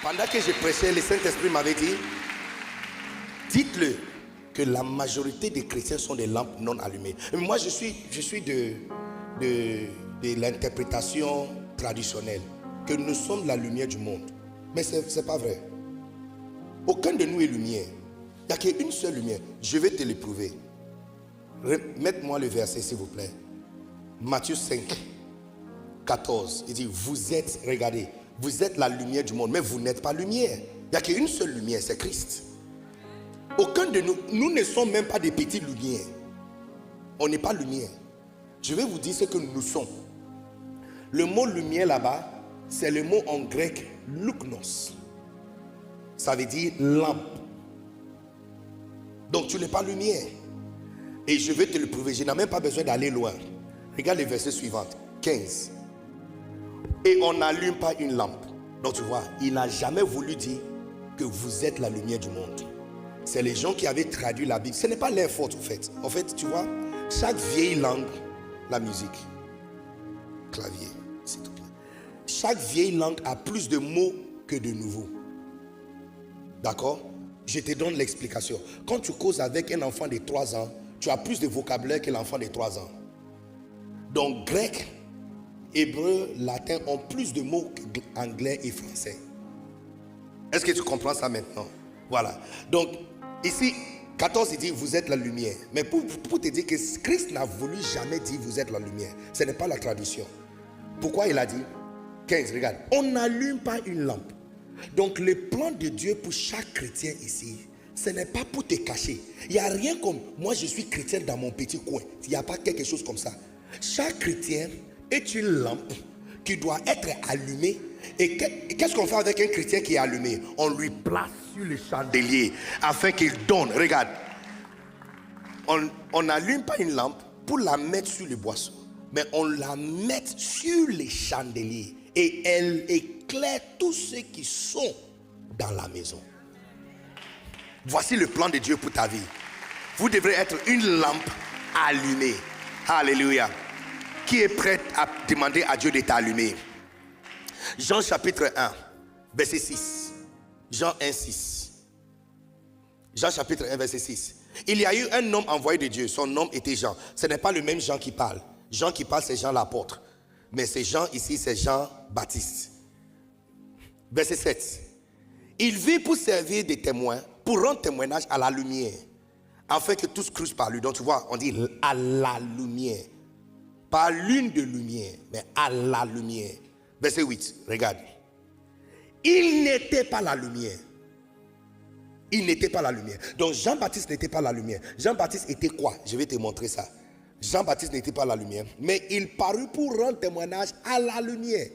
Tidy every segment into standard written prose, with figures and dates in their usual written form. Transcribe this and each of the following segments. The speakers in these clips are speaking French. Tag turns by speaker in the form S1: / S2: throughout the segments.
S1: Pendant que je prêchais, le Saint-Esprit m'avait dit, dites-le que la majorité des chrétiens sont des lampes non allumées. Moi, je suis de l'interprétation traditionnelle, que nous sommes la lumière du monde. Mais ce n'est pas vrai. Aucun de nous est lumière. Il n'y a qu'une seule lumière. Je vais te le prouver. Mettez-moi le verset, s'il vous plaît. Matthieu 5, 14. Il dit, vous êtes, regardez, vous êtes la lumière du monde, mais vous n'êtes pas lumière. Il n'y a qu'une seule lumière, c'est Christ. Aucun de nous ne sommes même pas des petites lumières. On n'est pas lumière. Je vais vous dire ce que nous sommes. Le mot lumière là-bas, c'est le mot en grec luknos. Ça veut dire lampe. Donc tu n'es pas lumière. Et je vais te le prouver. Je n'ai même pas besoin d'aller loin. Regarde le verset suivant, 15. Et on n'allume pas une lampe. Donc tu vois, il n'a jamais voulu dire que vous êtes la lumière du monde. C'est les gens qui avaient traduit la Bible. Ce n'est pas leur faute en fait. En fait, tu vois, chaque vieille langue, la musique, clavier, c'est tout bien. Chaque vieille langue a plus de mots que de nouveaux. D'accord? Je te donne l'explication. Quand tu causes avec un enfant de 3 ans, tu as plus de vocabulaire que l'enfant de 3 ans. Donc, grec, hébreu, latin ont plus de mots qu'anglais et français. Est-ce que tu comprends ça maintenant? Voilà. Donc, ici, 14, il dit, vous êtes la lumière. Mais pour te dire que Christ n'a voulu jamais dire, vous êtes la lumière. Ce n'est pas la traduction. Pourquoi il a dit? 15, regarde. On n'allume pas une lampe. Donc, le plan de Dieu pour chaque chrétien ici, ce n'est pas pour te cacher. Il n'y a rien comme, moi je suis chrétien dans mon petit coin. Il n'y a pas quelque chose comme ça. Chaque chrétien est une lampe qui doit être allumée. Et qu'est-ce qu'on fait avec un chrétien qui est allumé? On lui place sur le chandelier afin qu'il donne. Regarde, on n'allume pas une lampe pour la mettre sur le boisseau, mais on la met sur les chandeliers et elle éclaire tous ceux qui sont dans la maison. Voici le plan de Dieu pour ta vie. Vous devrez être une lampe allumée. Alléluia. Qui est prêt à demander à Dieu de t'allumer? Jean chapitre 1, verset 6. Jean 1, 6. Jean chapitre 1, verset 6. Il y a eu un homme envoyé de Dieu. Son nom était Jean. Ce n'est pas le même Jean qui parle. Jean qui parle, c'est Jean l'apôtre. Mais c'est Jean ici, c'est Jean Baptiste. Verset 7. Il vit pour servir des témoins, pour rendre témoignage à la lumière, afin que tous crussent par lui. Donc tu vois, on dit à la lumière. Pas l'une de lumière, mais à la lumière. Verset 8, regarde. Il n'était pas la lumière. Il n'était pas la lumière. Donc Jean-Baptiste n'était pas la lumière. Jean-Baptiste était quoi? Je vais te montrer ça. Jean-Baptiste n'était pas la lumière, mais il parut pour rendre témoignage à la lumière.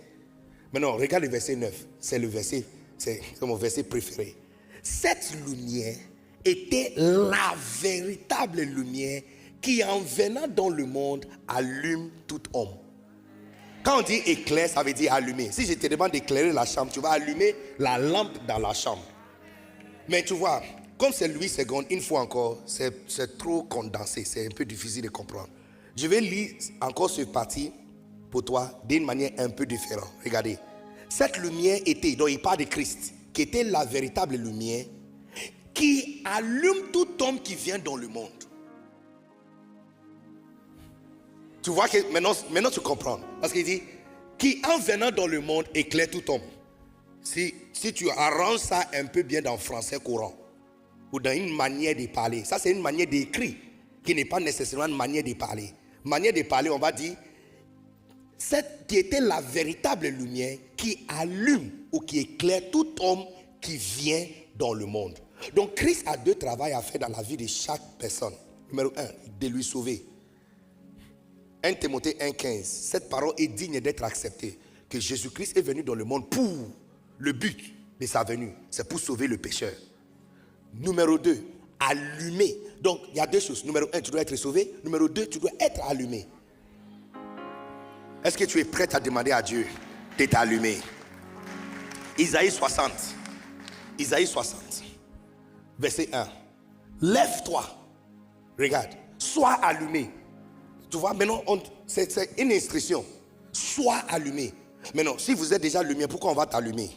S1: Maintenant, regarde le verset 9. C'est le verset, c'est mon verset préféré. Cette lumière était la véritable lumière qui, en venant dans le monde, allume tout homme. Quand on dit éclair, ça veut dire allumer. Si je te demande d'éclairer la chambre, tu vas allumer la lampe dans la chambre. Mais tu vois, comme c'est Louis II, une fois encore, c'est trop condensé, c'est un peu difficile de comprendre. Je vais lire encore ce parti pour toi d'une manière un peu différente. Regardez. Cette lumière était, donc il parle de Christ, qui était la véritable lumière, qui allume tout homme qui vient dans le monde. Tu vois que maintenant tu comprends. Parce qu'il dit, qui en venant dans le monde éclaire tout homme. Si tu arranges ça un peu bien dans le français courant, ou dans une manière de parler, ça c'est une manière d'écrire, qui n'est pas nécessairement une manière de parler. Manière de parler, on va dire, cette qui était la véritable lumière qui allume ou qui éclaire tout homme qui vient dans le monde. Donc Christ a 2 travaux à faire dans la vie de chaque personne. Numéro 1, de lui sauver. 1 Timothée 1,15. Cette parole est digne d'être acceptée. Que Jésus-Christ est venu dans le monde pour le but de sa venue. C'est pour sauver le pécheur. Numéro 2, allumer. Donc il y a 2 choses. Numéro 1, tu dois être sauvé. Numéro 2, tu dois être allumé. Est-ce que tu es prêt à demander à Dieu de t'allumer? Isaïe 60. Isaïe 60. Verset 1. Lève-toi. Regarde. Sois allumé. Tu vois, maintenant, c'est une instruction. Sois allumé. Maintenant, si vous êtes déjà allumé, pourquoi on va t'allumer?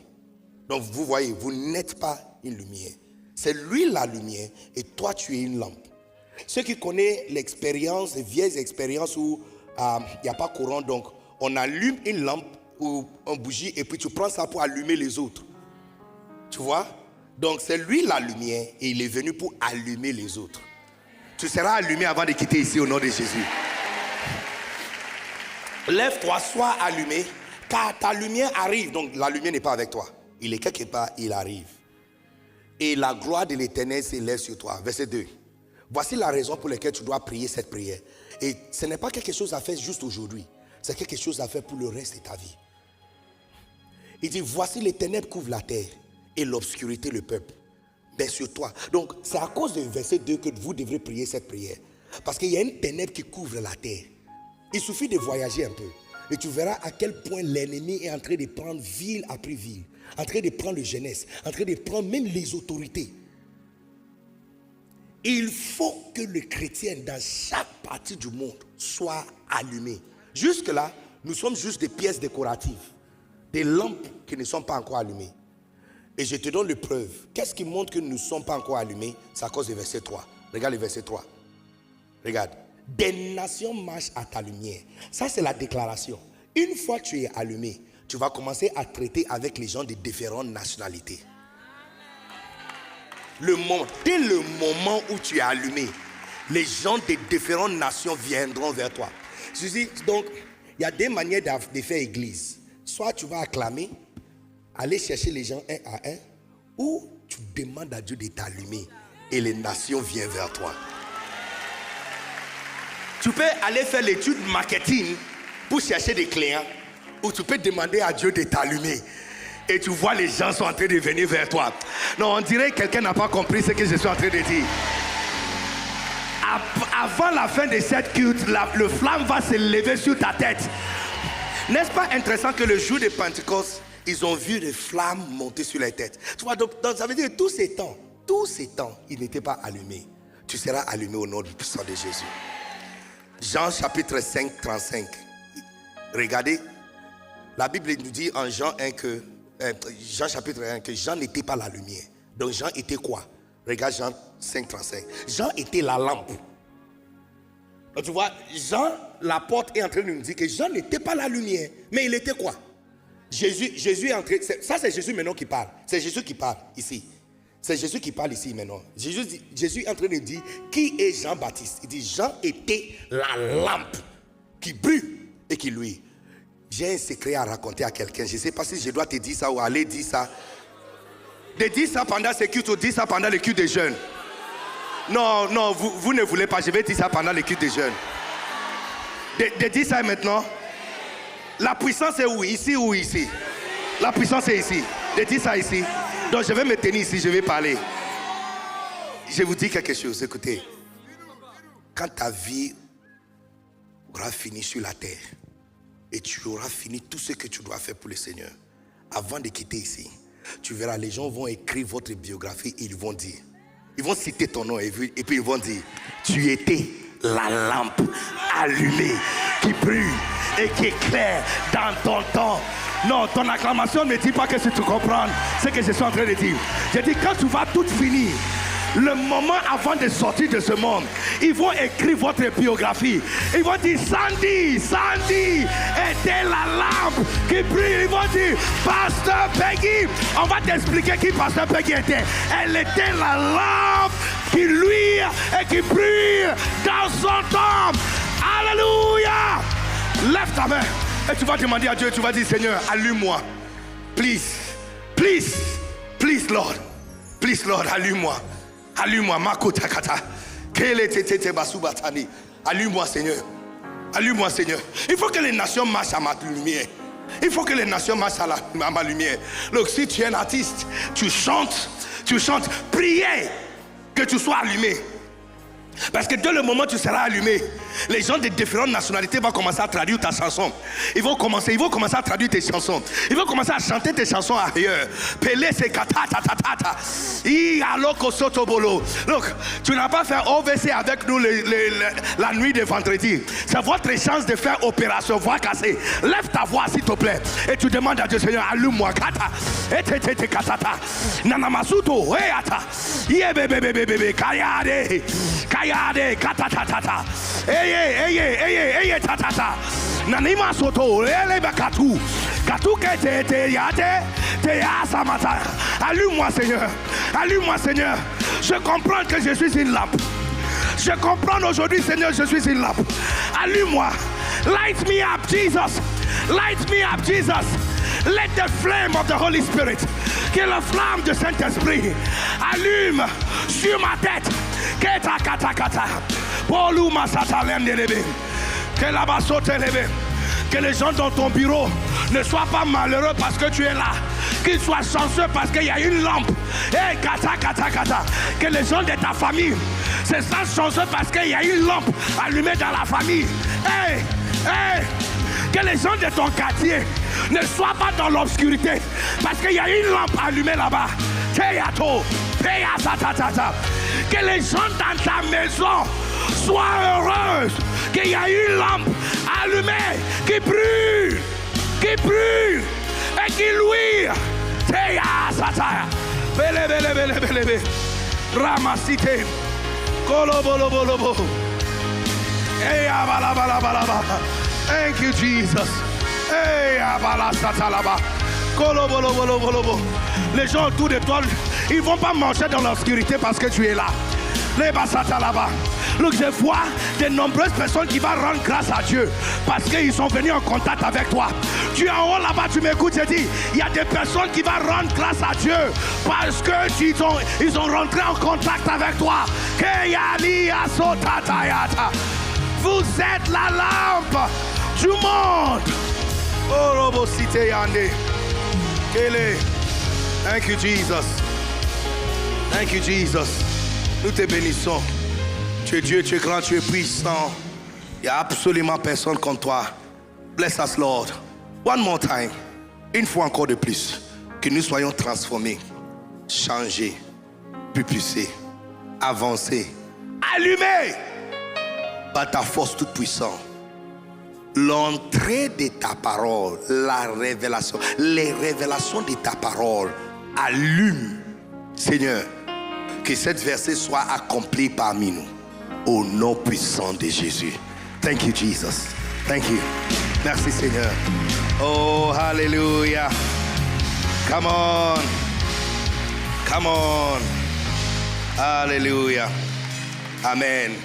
S1: Donc vous voyez, vous n'êtes pas une lumière. C'est lui la lumière et toi tu es une lampe. Ceux qui connaissent l'expérience, les vieilles expériences où il n'y a pas courant, donc on allume une lampe ou une bougie et puis tu prends ça pour allumer les autres. Tu vois? Donc c'est lui la lumière et il est venu pour allumer les autres. Tu seras allumé avant de quitter ici au nom de Jésus. Lève-toi, sois allumé, car ta lumière arrive. Donc la lumière n'est pas avec toi. Il est quelque part, il arrive. Et la gloire de l'Éternel s'élève sur toi. Verset 2. Voici la raison pour laquelle tu dois prier cette prière. Et ce n'est pas quelque chose à faire juste aujourd'hui. C'est quelque chose à faire pour le reste de ta vie. Il dit, voici les ténèbres couvrent la terre et l'obscurité le peuple. Mais sur toi. Donc c'est à cause du verset 2 que vous devrez prier cette prière. Parce qu'il y a une ténèbre qui couvre la terre. Il suffit de voyager un peu. Et tu verras à quel point l'ennemi est en train de prendre ville après ville. En train de prendre la jeunesse. En train de prendre même les autorités. Il faut que le chrétien dans chaque partie du monde soit allumé. Jusque-là, nous sommes juste des pièces décoratives. Des lampes qui ne sont pas encore allumées. Et je te donne le preuve. Qu'est-ce qui montre que nous ne sommes pas encore allumés? C'est à cause du verset 3. Regarde le verset 3. Regarde. Des nations marchent à ta lumière. Ça, c'est la déclaration. Une fois que tu es allumé, tu vas commencer à traiter avec les gens de différentes nationalités. Dès le moment où tu es allumé, les gens de différentes nations viendront vers toi. Donc, il y a des manières de faire église. Soit tu vas acclamer, aller chercher les gens un à un, ou tu demandes à Dieu de t'allumer et les nations viennent vers toi. Tu peux aller faire l'étude marketing pour chercher des clients, ou tu peux demander à Dieu de t'allumer. Et tu vois les gens sont en train de venir vers toi. Non, on dirait que quelqu'un n'a pas compris ce que je suis en train de dire. Avant la fin de cette culte, le flamme va se lever sur ta tête. N'est-ce pas intéressant que le jour de Pentecôte, ils ont vu des flammes monter sur les têtes. Tu vois, donc ça veut dire que tous ces temps, ils n'étaient pas allumés. Tu seras allumé au nom du puissant de Jésus. Jean chapitre 5, 35. Regardez, la Bible nous dit en Jean 1 que Jean chapitre 1 que Jean n'était pas la lumière. Donc Jean était quoi? Regarde Jean 5, 35. Jean était la lampe. Donc tu vois, Jean, l'apôtre est en train de nous dire que Jean n'était pas la lumière. Mais il était quoi? Jésus est en train... Ça c'est Jésus maintenant qui parle. C'est Jésus qui parle ici. C'est Jésus qui parle ici maintenant. Jésus est en train de dire qui est Jean-Baptiste. Il dit Jean était la lampe qui brûle et qui luit. J'ai un secret à raconter à quelqu'un. Je ne sais pas si je dois te dire ça ou aller dire ça. De dire ça pendant ce culte ou dire ça pendant le culte des jeunes. Non, vous ne voulez pas. Je vais dire ça pendant le culte des jeunes. De dire ça maintenant. La puissance est où? Ici ou ici? La puissance est ici. De dire ça ici. Donc je vais me tenir ici, je vais parler. Je vous dis quelque chose, écoutez. Quand ta vie aura fini sur la terre et tu auras fini tout ce que tu dois faire pour le Seigneur, avant de quitter ici, tu verras, les gens vont écrire votre biographie et ils vont dire, ils vont citer ton nom et puis ils vont dire, tu étais la lampe allumée qui brûle et qui éclaire dans ton temps. Non, ton acclamation ne dit pas que si tu comprends ce que je suis en train de dire. Je dis quand tu vas tout finir, le moment avant de sortir de ce monde, ils vont écrire votre biographie. Ils vont dire Sandy était la lampe qui brille. Ils vont dire Pasteur Peggy. On va t'expliquer qui Pasteur Peggy était. Elle était la lampe qui luit et qui brille dans son temps. Alléluia. Lève ta main. Et tu vas demander à Dieu, tu vas dire Seigneur, allume-moi. Please Lord. Please Lord, allume-moi. Allume-moi, Makotakata. Allume-moi Seigneur. Allume-moi Seigneur. Il faut que les nations marchent à ma lumière. Il faut que les nations marchent à ma lumière. Donc si tu es un artiste, tu chantes. Priez que tu sois allumé. Parce que dès le moment où tu seras allumé, Les gens de différentes nationalités vont commencer à traduire ta chanson. Ils vont commencer à traduire tes chansons. Ils vont commencer à chanter tes chansons ailleurs. Pelé c'est katata tatata. Aloko sotobolo. Look, tu n'as pas fait OVC avec nous la nuit de vendredi. C'est votre chance de faire opération voix cassée. Lève ta voix s'il te plaît et tu demandes à Dieu, Seigneur, allume-moi kata. Et katata. Nanamasuto ata. Yebebebebebe kayade. Kayade katatata. Eye tatata. Nanima soto eleba katu. Katu ke te yate te asamata. Allume-moi Seigneur. Allume-moi Seigneur. Je comprends que je suis une lampe. Je comprends aujourd'hui Seigneur, je suis une lampe. Allume-moi. Light me up Jesus. Light me up Jesus. Let the flame of the Holy Spirit, que la flamme du Saint-Esprit allume sur ma tête. Keta kata kata. Polu masata lendelebe. Que la basote lebe. Que les gens dans ton bureau ne soient pas malheureux parce que tu es là. Qu'ils soient chanceux parce qu'il y a une lampe. Hey, kata kata kata. Que les gens de ta famille se sentent chanceux parce qu'il y a une lampe allumée dans la famille. Hey, hey. Que les gens de ton quartier ne soient pas dans l'obscurité parce qu'il y a une lampe allumée là-bas. Que les gens dans ta maison soient heureux qu'il y a une lampe allumée qui brûle et qui luit. Ramasite kolobolobo. Thank you, Jesus. Les gens autour de toi, ils ne vont pas marcher dans l'obscurité parce que tu es là. Look, je vois de nombreuses personnes qui vont rendre grâce à Dieu parce qu'ils sont venus en contact avec toi. Tu es en haut là-bas, tu m'écoutes, je dis, il y a des personnes qui vont rendre grâce à Dieu parce que ils ont rentré en contact avec toi. Vous êtes la lampe du monde. Thank you, Jesus. Thank you, Jesus. Nous te bénissons. Tu es Dieu, tu es grand, tu es puissant. Il n'y a absolument personne comme toi. Bless us, Lord. One more time. Une fois encore de plus. Que nous soyons transformés, changés, pupusés, avancés, allumés par ta force toute puissante. L'entrée de ta parole, la révélation, les révélations de ta parole allument, Seigneur, que cette verset soit accomplie parmi nous. Au nom puissant de Jésus. Thank you, Jesus. Thank you. Merci, Seigneur. Oh, hallelujah. Come on. Come on. Hallelujah. Amen.